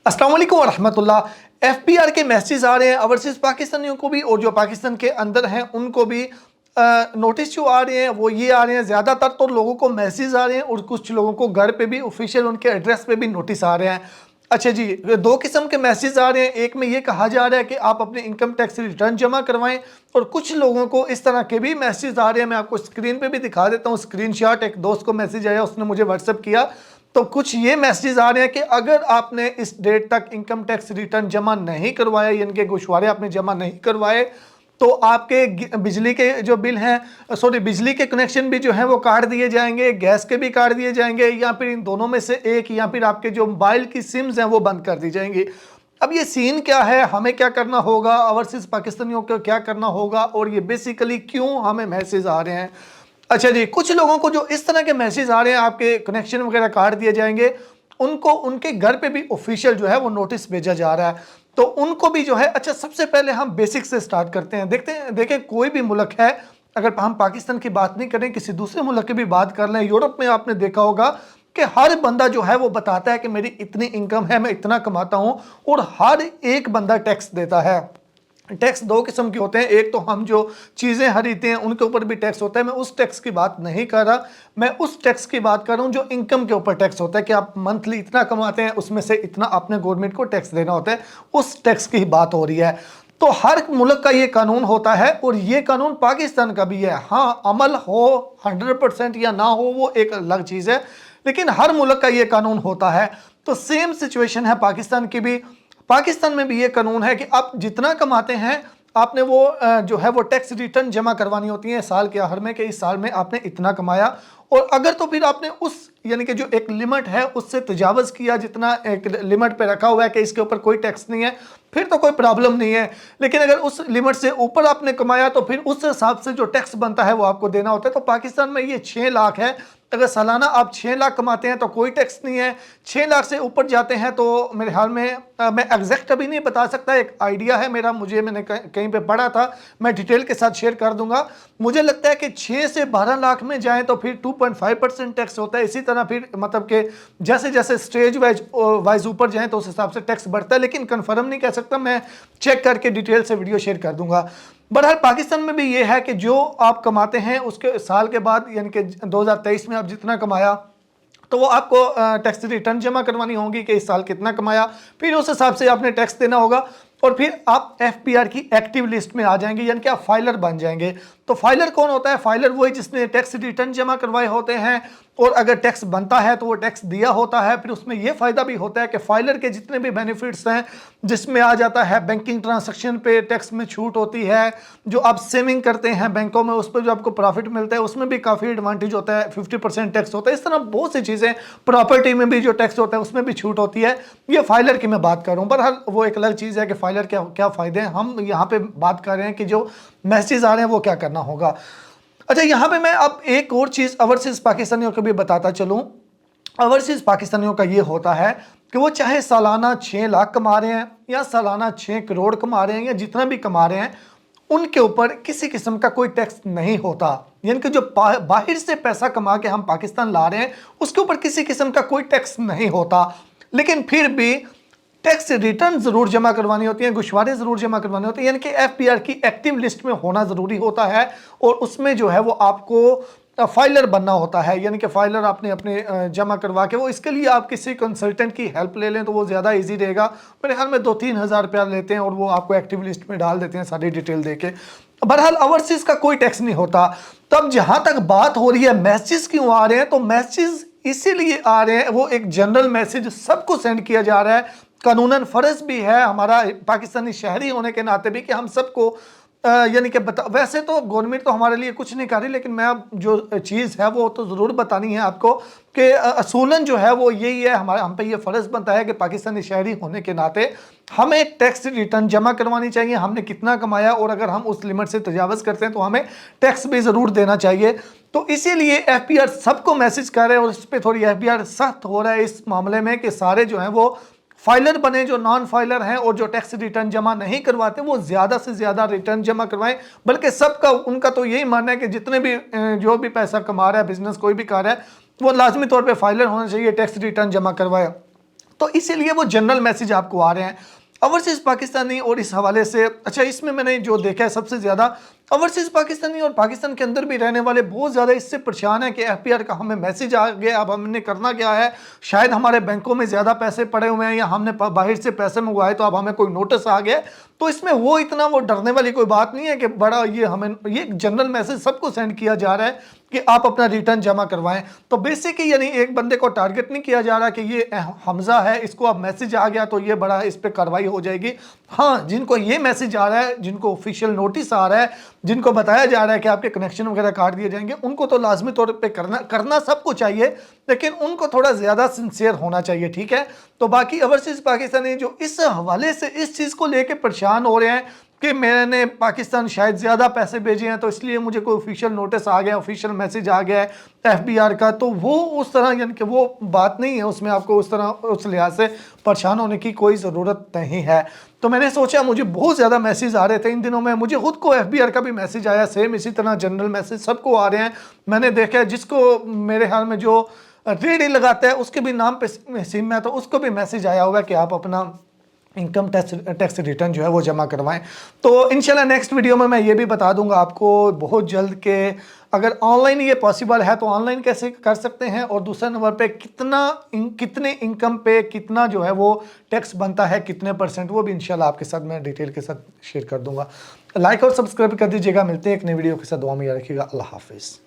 अस्सलाम वालेकुम वरहमतुल्लाह। एफपीआर के मैसेज आ रहे हैं ओवरसीज़ पाकिस्तानियों को भी और जो पाकिस्तान के अंदर हैं उनको भी। नोटिस जो आ रहे हैं वो ये आ रहे हैं, ज़्यादातर तो लोगों को मैसेज आ रहे हैं और कुछ लोगों को घर पे भी ऑफिशियल उनके एड्रेस पे भी नोटिस आ रहे हैं। अच्छा जी, दो किस्म के मैसेज आ रहे हैं। एक में ये कहा जा रहा है कि आप अपने इनकम टैक्स रिटर्न जमा करवाएं और कुछ लोगों को इस तरह के भी मैसेज आ रहे हैं। मैं आपको स्क्रीन पे भी दिखा देता हूँ स्क्रीनशॉट। एक दोस्त को मैसेज आया, उसने मुझे व्हाट्सएप किया। तो कुछ ये मैसेज आ रहे हैं कि अगर आपने इस डेट तक इनकम टैक्स रिटर्न जमा नहीं करवाया, यानी कि गोशवारे आपने जमा नहीं करवाए, तो आपके बिजली के जो बिल हैं, सॉरी, बिजली के कनेक्शन भी जो है वो काट दिए जाएंगे, गैस के भी काट दिए जाएंगे, या फिर इन दोनों में से एक, या फिर आपके जो मोबाइल की सिम्स हैं वो बंद कर दी जाएंगी। अब ये सीन क्या है, हमें क्या करना होगा, ओवरसीज पाकिस्तानियों को क्या करना होगा, और ये बेसिकली क्यों हमें मैसेज आ रहे हैं। अच्छा जी, कुछ लोगों को जो इस तरह के मैसेज आ रहे हैं, आपके कनेक्शन वगैरह काट दिए जाएंगे, उनको उनके घर पे भी ऑफिशियल जो है वो नोटिस भेजा जा रहा है, तो उनको भी जो है। अच्छा, सबसे पहले हम बेसिक से स्टार्ट करते हैं। देखते हैं, देखें, कोई भी मुल्क है, अगर हम पाकिस्तान की बात नहीं करें, किसी दूसरे मुल्क की भी बात कर लें, यूरोप में आपने देखा होगा कि हर बंदा जो है वो बताता है कि मेरी इतनी इनकम है, मैं इतना कमाता हूं, और हर एक बंदा टैक्स देता है। टैक्स दो किस्म के होते हैं, एक तो हम जो चीज़ें खरीदते हैं उनके ऊपर भी टैक्स होता है। मैं उस टैक्स की बात नहीं कर रहा, मैं उस टैक्स की बात कर रहा हूँ जो इनकम के ऊपर टैक्स होता है, कि आप मंथली इतना कमाते हैं, उसमें से इतना आपने गवर्नमेंट को टैक्स देना होता है, उस टैक्स की बात हो रही है। तो हर मुल्क का ये कानून होता है और ये कानून पाकिस्तान का भी है। हाँ, अमल हो 100% या ना हो वो एक अलग चीज़ है, लेकिन हर मुल्क का ये कानून होता है। तो सेम सिचुएशन है पाकिस्तान की भी। पाकिस्तान में भी ये कानून है कि आप जितना कमाते हैं, आपने वो जो है वो टैक्स रिटर्न जमा करवानी होती है साल के आखिर में, कि इस साल में आपने इतना कमाया। और अगर तो फिर आपने उस, यानी कि जो एक लिमिट है उससे तजावज़ किया, जितना एक लिमिट पे रखा हुआ है कि इसके ऊपर कोई टैक्स नहीं है, फिर तो कोई प्रॉब्लम नहीं है। लेकिन अगर उस लिमिट से ऊपर आपने कमाया तो फिर उस हिसाब से जो टैक्स बनता है वो आपको देना होता है। तो पाकिस्तान में ये 6 लाख है। अगर सालाना आप 6 लाख कमाते हैं तो कोई टैक्स नहीं है। 6 लाख से ऊपर जाते हैं तो मेरे ख्याल में, मैं एग्जैक्ट अभी नहीं बता सकता, एक आइडिया है मेरा, मैंने कहीं पे पढ़ा था, मैं डिटेल के साथ शेयर कर दूंगा। मुझे लगता है कि 6 से 12 लाख में जाए तो फिर 2.5% टैक्स होता है। इसी तरह फिर मतलब कि जैसे जैसे स्टेज वाइज ऊपर जाए तो उस हिसाब से टैक्स बढ़ता है, लेकिन कंफर्म नहीं कह सकता, मैं चेक करके डिटेल से वीडियो शेयर कर दूंगा। बहरहाल पाकिस्तान में भी ये है कि जो आप कमाते हैं उसके साल के बाद, यानी कि 2023 में आप जितना कमाया, तो वो आपको टैक्स रिटर्न जमा करवानी होगी कि इस साल कितना कमाया, फिर उस हिसाब से आपने टैक्स देना होगा, और फिर आप एफपीआर की एक्टिव लिस्ट में आ जाएंगे, यानी कि आप फाइलर बन जाएंगे। तो फाइलर कौन होता है? फाइलर वही जिसने टैक्स रिटर्न जमा करवाए होते हैं, और अगर टैक्स बनता है तो वो टैक्स दिया होता है। फिर उसमें यह फायदा भी होता है कि फाइलर के जितने भी बेनिफिट्स हैं, जिसमें आ जाता है बैंकिंग ट्रांजैक्शन पे टैक्स में छूट होती है, जो आप सेविंग करते हैं बैंकों में उस पर जो आपको प्रॉफिट मिलता है उसमें भी काफ़ी एडवांटेज होता है, 50% टैक्स होता है। इस तरह बहुत सी चीज़ें, प्रॉपर्टी में भी जो टैक्स होता है उसमें भी छूट होती है। ये फाइलर की मैं बात कर रहा हूँ। बहरहाल वो एक अलग चीज़ है कि फाइलर क्या क्या फ़ायदे हैं। हम यहाँ पे बात कर रहे हैं कि जो मैसेज आ रहे हैं वो क्या करना होगा। अच्छा, यहाँ पे मैं अब एक और चीज़ ओवरसीज़ पाकिस्तानियों को भी बताता चलूँ। ओवरसीज़ पाकिस्तानियों का ये होता है कि वो चाहे सालाना 6 लाख कमा रहे हैं या सालाना 6 करोड़ कमा रहे हैं या जितना भी कमा रहे हैं, उनके ऊपर किसी किस्म का कोई टैक्स नहीं होता। यानी कि जो बाहर से पैसा कमा के हम पाकिस्तान ला रहे हैं उसके ऊपर किसी किस्म का कोई टैक्स नहीं होता। लेकिन फिर भी टैक्स रिटर्न जरूर जमा करवानी होती है, गोशवारे जरूर जमा करवानी होती है, यानी कि एफपीआर की एक्टिव लिस्ट में होना जरूरी होता है। और उसमें जो है वो आपको फाइलर बनना होता है, यानी कि फाइलर आपने अपने जमा करवा के, वो इसके लिए आप किसी कंसल्टेंट की हेल्प ले लें तो वो ज़्यादा इजी रहेगा। मेरे ख्याल में 2-3 हज़ार रुपया लेते हैं और वो आपको एक्टिव लिस्ट में डाल देते हैं सारी डिटेल दे के। बहरहाल ओवरसीज का कोई टैक्स नहीं होता। तब जहाँ तक बात हो रही है मैसेज क्यों आ रहे हैं, तो मैसेज इसीलिए आ रहे हैं, वो एक जनरल मैसेज सबको सेंड किया जा रहा है। कानूनन फ़र्ज भी है हमारा पाकिस्तानी शहरी होने के नाते भी कि हम सबको यानी कि वैसे तो गवर्नमेंट तो हमारे लिए कुछ नहीं कर रही, लेकिन मैं अब जो चीज़ है वो तो ज़रूर बतानी है आपको कि असूलन जो है वो यही है, हम पे ये फ़र्ज़ बनता है कि पाकिस्तानी शहरी होने के नाते हमें टैक्स रिटर्न जमा करवानी चाहिए, हमने कितना कमाया, और अगर हम उस लिमिट से तजावज़ करते हैं तो हमें टैक्स भी ज़रूर देना चाहिए। तो इसीलिए एफपीआर सबको मैसेज कर रहे हैं और इस पर थोड़ी एफपीआर सख्त हो रहा है इस मामले में कि सारे जो हैं वो फाइलर बने, जो नॉन फाइलर हैं और जो टैक्स रिटर्न जमा नहीं करवाते वो ज़्यादा से ज़्यादा रिटर्न जमा करवाएं। बल्कि सबका, उनका तो यही मानना है कि जितने भी जो भी पैसा कमा रहा है, बिजनेस कोई भी कर रहा है, वो लाजमी तौर पे फाइलर होना चाहिए, टैक्स रिटर्न जमा करवाए। तो इसीलिए वो जनरल मैसेज आपको आ रहे हैं ओवरसीज पाकिस्तानी। और इस हवाले से अच्छा, इसमें मैंने जो देखा है सबसे ज़्यादा ओवरसीज पाकिस्तानी और पाकिस्तान के अंदर भी रहने वाले बहुत ज़्यादा इससे परेशान है कि एफपीआर का हमें मैसेज आ गया, अब हमने करना क्या है, शायद हमारे बैंकों में ज़्यादा पैसे पड़े हुए हैं या हमने बाहर से पैसे मंगवाए तो अब हमें कोई नोटिस आ गया। तो इसमें वो इतना वो डरने वाली कोई बात नहीं है कि बड़ा ये हमें ये जनरल मैसेज सबको सेंड किया जा रहा है कि आप अपना रिटर्न जमा करवाएं। तो बेसिकली यानी एक बंदे को टारगेट नहीं किया जा रहा कि ये हमजा है, इसको अब मैसेज आ गया तो ये बड़ा इस पर कार्रवाई हो जाएगी। हाँ, जिनको ये मैसेज आ रहा है, जिनको ऑफिशियल नोटिस आ रहा है, जिनको बताया जा रहा है कि आपके कनेक्शन वगैरह काट दिए जाएंगे, उनको तो लाजमी तौर पे करना सबको चाहिए, लेकिन उनको थोड़ा ज़्यादा सिंसियर होना चाहिए, ठीक है। तो बाकी ओवरसीज पाकिस्तानी जो इस हवाले से इस चीज़ को लेके परेशान हो रहे हैं कि मैंने पाकिस्तान शायद ज़्यादा पैसे भेजे हैं तो इसलिए मुझे कोई ऑफिशियल नोटिस आ गया, ऑफिशियल मैसेज आ गया है एफबीआर का, तो वो उस तरह यानी कि वो बात नहीं है, उसमें आपको उस तरह उस लिहाज से परेशान होने की कोई ज़रूरत नहीं है। तो मैंने सोचा, मुझे बहुत ज़्यादा मैसेज आ रहे थे इन दिनों में, मुझे खुद को एफबीआर का भी मैसेज आया, सेम इसी तरह जनरल मैसेज सबको आ रहे हैं। मैंने देखा है जिसको मेरे ख्याल में जो रेडी लगाता है उसके भी नाम पे सिम है तो उसको भी मैसेज आया हुआ है कि आप अपना इनकम टैक्स रिटर्न जो है वो जमा करवाएं। तो इंशाल्लाह नेक्स्ट वीडियो में मैं ये भी बता दूंगा आपको बहुत जल्द कि अगर ऑनलाइन ये पॉसिबल है तो ऑनलाइन कैसे कर सकते हैं, और दूसरे नंबर पे कितने इनकम पे कितना जो है वो टैक्स बनता है, कितने %, वो भी इंशाल्लाह आपके साथ मैं डिटेल के साथ शेयर कर दूंगा। लाइक और सब्सक्राइब कर दीजिएगा। मिलते हैं एक नई वीडियो के साथ, दुआ में याद रखिएगा। अल्लाह हाफिज़।